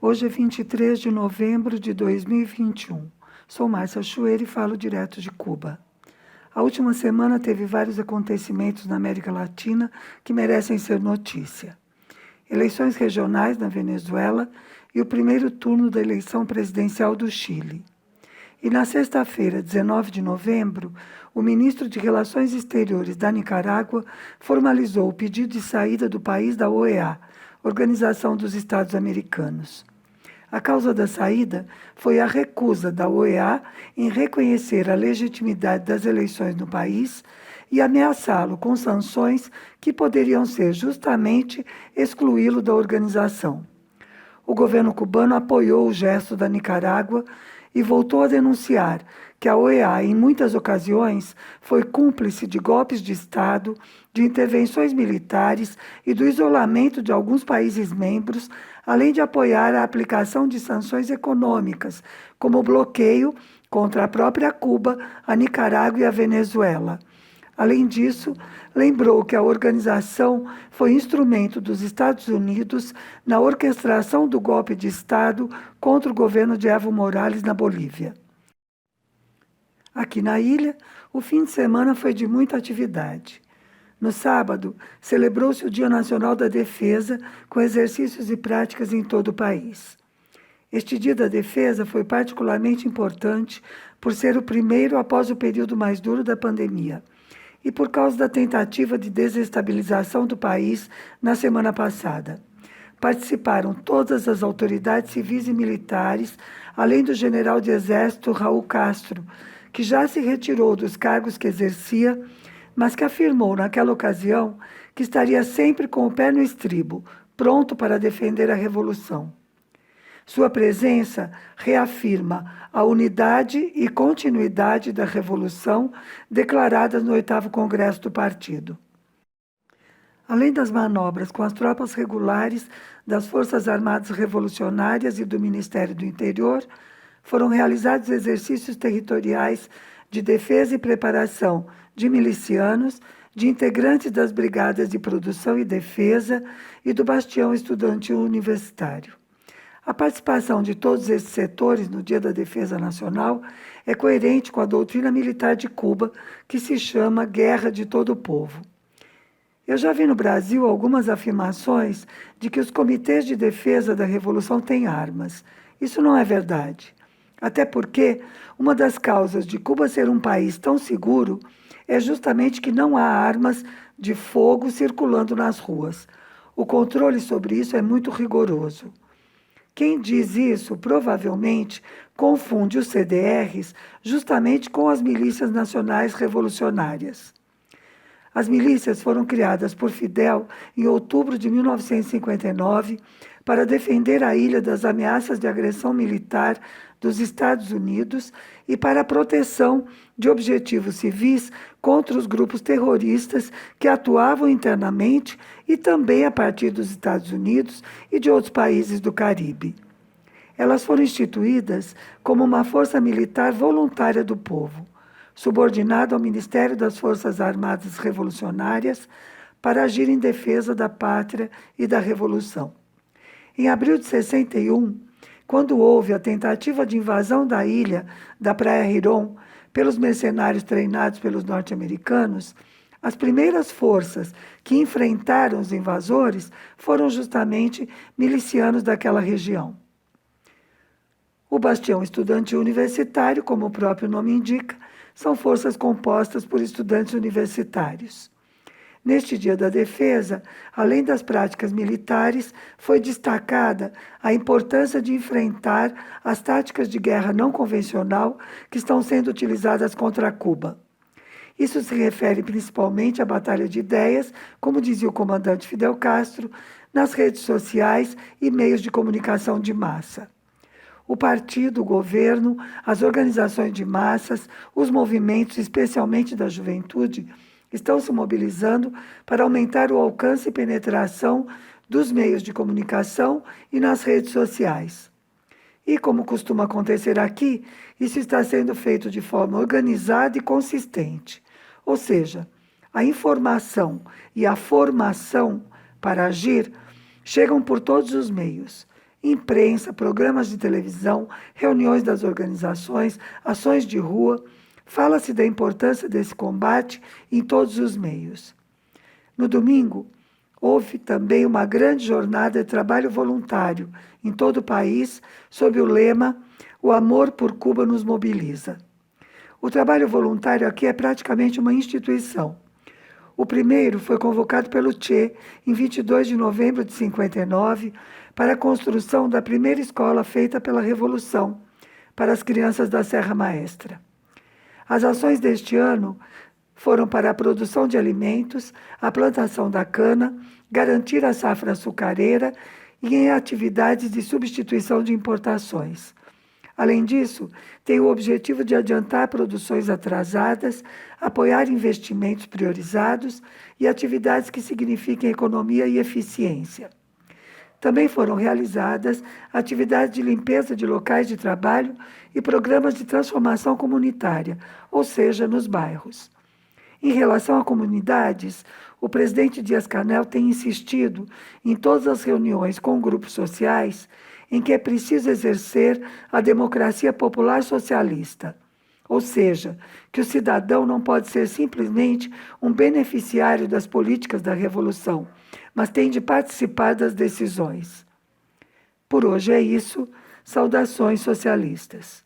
Hoje é 23 de novembro de 2021. Sou Márcia Chueira e falo direto de Cuba. A última semana teve vários acontecimentos na América Latina que merecem ser notícia. Eleições regionais na Venezuela e o primeiro turno da eleição presidencial do Chile. E na sexta-feira, 19 de novembro, o ministro de Relações Exteriores da Nicarágua formalizou o pedido de saída do país da OEA, Organização dos Estados Americanos. A causa da saída foi a recusa da OEA em reconhecer a legitimidade das eleições no país e ameaçá-lo com sanções que poderiam ser justamente excluí-lo da organização. O governo cubano apoiou o gesto da Nicarágua e voltou a denunciar que a OEA, em muitas ocasiões, foi cúmplice de golpes de Estado, de intervenções militares e do isolamento de alguns países membros, além de apoiar a aplicação de sanções econômicas, como o bloqueio contra a própria Cuba, a Nicarágua e a Venezuela. Além disso, lembrou que a organização foi instrumento dos Estados Unidos na orquestração do golpe de Estado contra o governo de Evo Morales na Bolívia. Aqui na ilha, o fim de semana foi de muita atividade. No sábado, celebrou-se o Dia Nacional da Defesa, com exercícios e práticas em todo o país. Este Dia da Defesa foi particularmente importante por ser o primeiro após o período mais duro da pandemia e por causa da tentativa de desestabilização do país na semana passada. Participaram todas as autoridades civis e militares, além do general de exército Raul Castro, que já se retirou dos cargos que exercia, mas que afirmou naquela ocasião que estaria sempre com o pé no estribo, pronto para defender a revolução. Sua presença reafirma a unidade e continuidade da revolução declaradas no 8º Congresso do partido. Além das manobras com as tropas regulares das Forças Armadas Revolucionárias e do Ministério do Interior, foram realizados exercícios territoriais de defesa e preparação de milicianos, de integrantes das Brigadas de Produção e Defesa e do Bastião Estudantil Universitário. A participação de todos esses setores no Dia da Defesa Nacional é coerente com a doutrina militar de Cuba, que se chama Guerra de Todo o Povo. Eu já vi no Brasil algumas afirmações de que os comitês de defesa da Revolução têm armas. Isso não é verdade. Até porque uma das causas de Cuba ser um país tão seguro é justamente que não há armas de fogo circulando nas ruas. O controle sobre isso é muito rigoroso. Quem diz isso, provavelmente, confunde os CDRs justamente com as milícias nacionais revolucionárias. As milícias foram criadas por Fidel em outubro de 1959 para defender a ilha das ameaças de agressão militar dos Estados Unidos e para a proteção de objetivos civis contra os grupos terroristas que atuavam internamente e também a partir dos Estados Unidos e de outros países do Caribe. Elas foram instituídas como uma força militar voluntária do povo, subordinada ao Ministério das Forças Armadas Revolucionárias para agir em defesa da pátria e da Revolução. Em abril de 61, quando houve a tentativa de invasão da ilha da Praia Hirón pelos mercenários treinados pelos norte-americanos, as primeiras forças que enfrentaram os invasores foram justamente milicianos daquela região. O Bastião Estudantil Universitário, como o próprio nome indica, são forças compostas por estudantes universitários. Neste Dia da Defesa, além das práticas militares, foi destacada a importância de enfrentar as táticas de guerra não convencional que estão sendo utilizadas contra Cuba. Isso se refere principalmente à batalha de ideias, como dizia o comandante Fidel Castro, nas redes sociais e meios de comunicação de massa. O partido, o governo, as organizações de massas, os movimentos, especialmente da juventude, estão se mobilizando para aumentar o alcance e penetração dos meios de comunicação e nas redes sociais. E, como costuma acontecer aqui, isso está sendo feito de forma organizada e consistente. Ou seja, a informação e a formação para agir chegam por todos os meios. imprensa, programas de televisão, reuniões das organizações, ações de rua. Fala-se da importância desse combate em todos os meios. No domingo, houve também uma grande jornada de trabalho voluntário em todo o país, sob o lema "O amor por Cuba nos mobiliza". O trabalho voluntário aqui é praticamente uma instituição. O primeiro foi convocado pelo Che em 22 de novembro de 59 para a construção da primeira escola feita pela Revolução para as crianças da Serra Maestra. As ações deste ano foram para a produção de alimentos, a plantação da cana, garantir a safra açucareira e em atividades de substituição de importações. Além disso, tem o objetivo de adiantar produções atrasadas, apoiar investimentos priorizados e atividades que signifiquem economia e eficiência. Também foram realizadas atividades de limpeza de locais de trabalho e programas de transformação comunitária, ou seja, nos bairros. Em relação a comunidades, o presidente Dias-Canel tem insistido em todas as reuniões com grupos sociais em que é preciso exercer a democracia popular socialista, ou seja, que o cidadão não pode ser simplesmente um beneficiário das políticas da revolução, mas tem de participar das decisões. Por hoje é isso. Saudações socialistas.